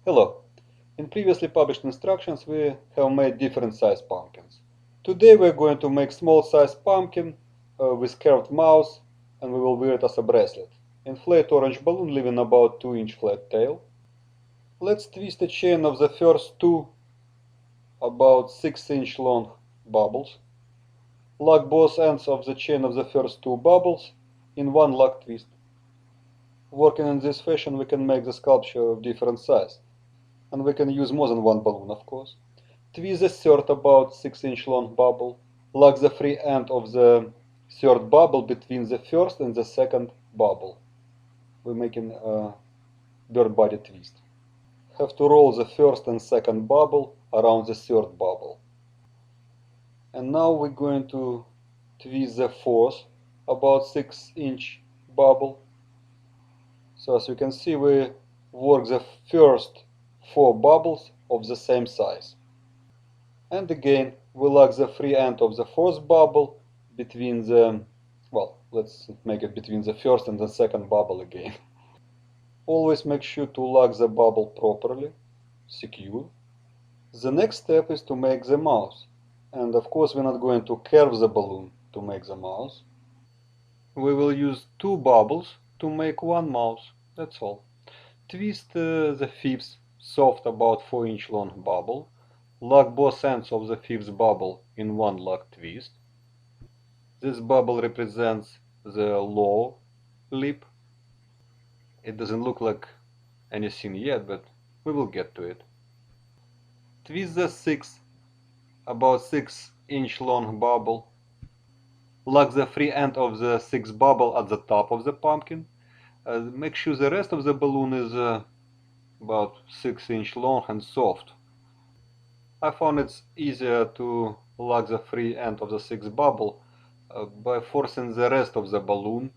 Hello. In previously published instructions we have made different size pumpkins. Today we're going to make small size pumpkin with curved mouth, and we will wear it as a bracelet. Inflate orange balloon leaving about 2-inch flat tail. Let's twist a chain of the first two about 6-inch long bubbles. Lock both ends of the chain of the first two bubbles in one lock twist. Working in this fashion we can make the sculpture of different size. And we can use more than one balloon, of course. Twist the third about 6-inch long bubble. Lock the free end of the third bubble between the first and the second bubble. We're making a bird body twist. Have to roll the first and second bubble around the third bubble. And now we're going to twist the fourth about 6-inch bubble. So as you can see, we work the first 4 bubbles of the same size. And again, we lock the free end of the fourth bubble between the, well, let's make it between the first and the second bubble again. Always make sure to lock the bubble properly, secure. The next step is to make the mouth. And of course we're not going to curve the balloon to make the mouth. We will use 2 bubbles to make one mouth, that's all. Twist the fifth soft about 4-inch long bubble. Lock both ends of the fifth bubble in one lock twist. This bubble represents the lower lip. It doesn't look like anything yet, but we will get to it. Twist the sixth about 6-inch long bubble. Lock the free end of the sixth bubble at the top of the pumpkin. Make sure the rest of the balloon is about 6-inch long and soft. I found it's easier to lock the free end of the sixth bubble by forcing the rest of the balloon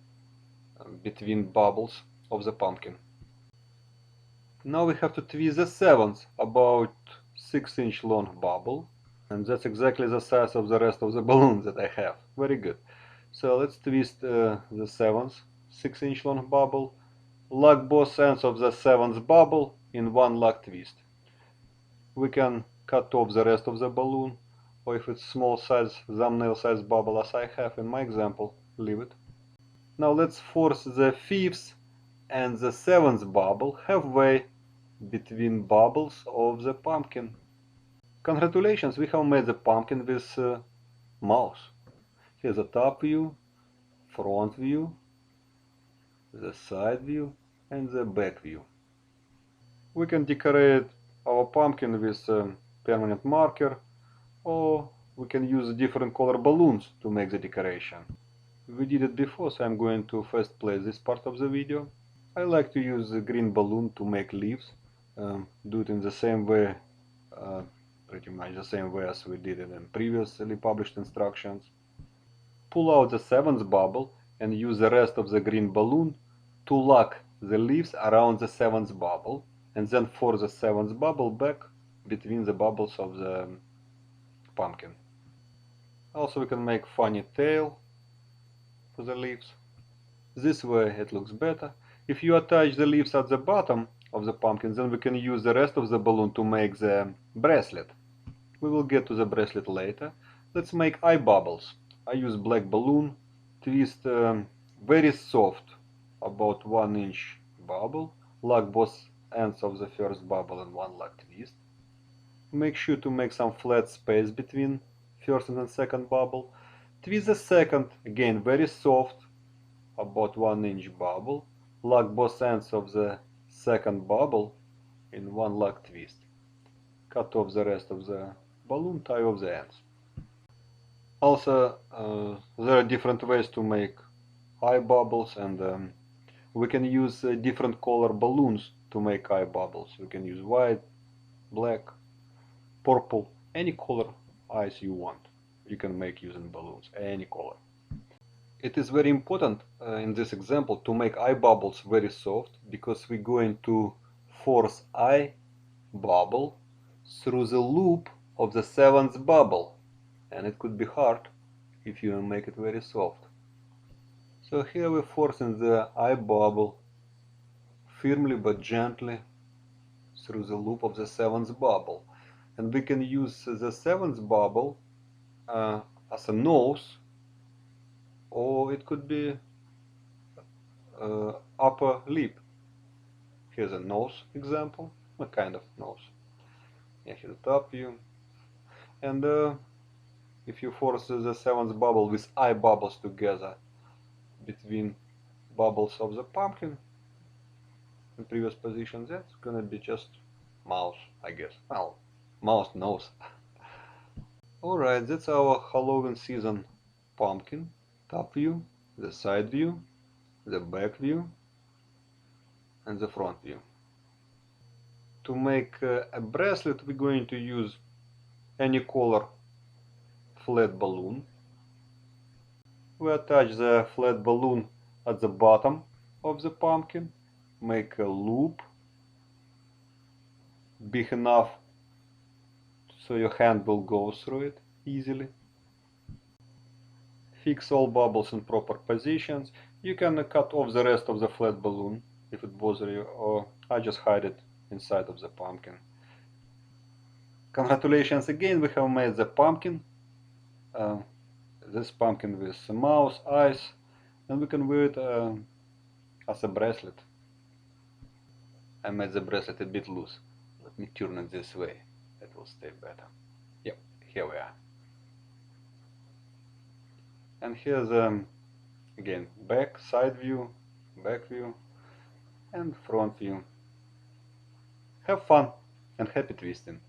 between bubbles of the pumpkin. Now we have to twist the seventh about 6-inch long bubble, and that's exactly the size of the rest of the balloon that I have. Very good. So let's twist the seventh 6-inch long bubble. Lock both ends of the seventh bubble in one lock twist. We can cut off the rest of the balloon, or if it's small size, thumbnail size bubble as I have in my example, leave it. Now let's force the fifth and the seventh bubble halfway between bubbles of the pumpkin. Congratulations, we have made the pumpkin with mouth. Here's the top view, front view, the side view, and the back view. We can decorate our pumpkin with permanent marker, or we can use different color balloons to make the decoration. We did it before, so I'm going to first play this part of the video. I like to use the green balloon to make leaves. Do it in the same way, pretty much the same way as we did it in previously published instructions. Pull out the seventh bubble and use the rest of the green balloon to lock the leaves around the seventh bubble, and then force the seventh bubble back between the bubbles of the pumpkin. Also we can make funny tail for the leaves. This way it looks better. If you attach the leaves at the bottom of the pumpkin, then we can use the rest of the balloon to make the bracelet. We will get to the bracelet later. Let's make eye bubbles. I use black balloon, twist very soft, about 1-inch bubble, lock both ends of the first bubble in one lock twist. Make sure to make some flat space between first and second bubble. Twist the second, again very soft, about 1-inch bubble, lock both ends of the second bubble in one lock twist. Cut off the rest of the balloon, tie off the ends. Also, there are different ways to make eye bubbles, and we can use different color balloons to make eye bubbles. We can use white, black, purple, any color eyes you want. You can make using balloons, any color. It is very important in this example to make eye bubbles very soft, because we're going to force eye bubble through the loop of the seventh bubble, and it could be hard if you make it very soft. So here we're forcing the eye bubble firmly but gently through the loop of the 7th bubble. And we can use the 7th bubble as a nose, or it could be upper lip. Here's a nose example, a kind of nose. Yeah, here's the top view. And if you force the 7th bubble with eye bubbles together between bubbles of the pumpkin in previous position, that's gonna be just mouse, I guess. Well, mouse nose. Alright, that's our Halloween season pumpkin. Top view, the side view, the back view, and the front view. To make a bracelet, we're going to use any color flat balloon. We attach the flat balloon at the bottom of the pumpkin, make a loop big enough so your hand will go through it easily. Fix all bubbles in proper positions. You can cut off the rest of the flat balloon if it bothers you, or I just hide it inside of the pumpkin. Congratulations again, we have made the pumpkin. This pumpkin with a mouse, eyes, and we can wear it as a bracelet. I made the bracelet a bit loose. Let me turn it this way. That will stay better. Yep, here we are. And here's again back, side view, back view, and front view. Have fun and happy twisting!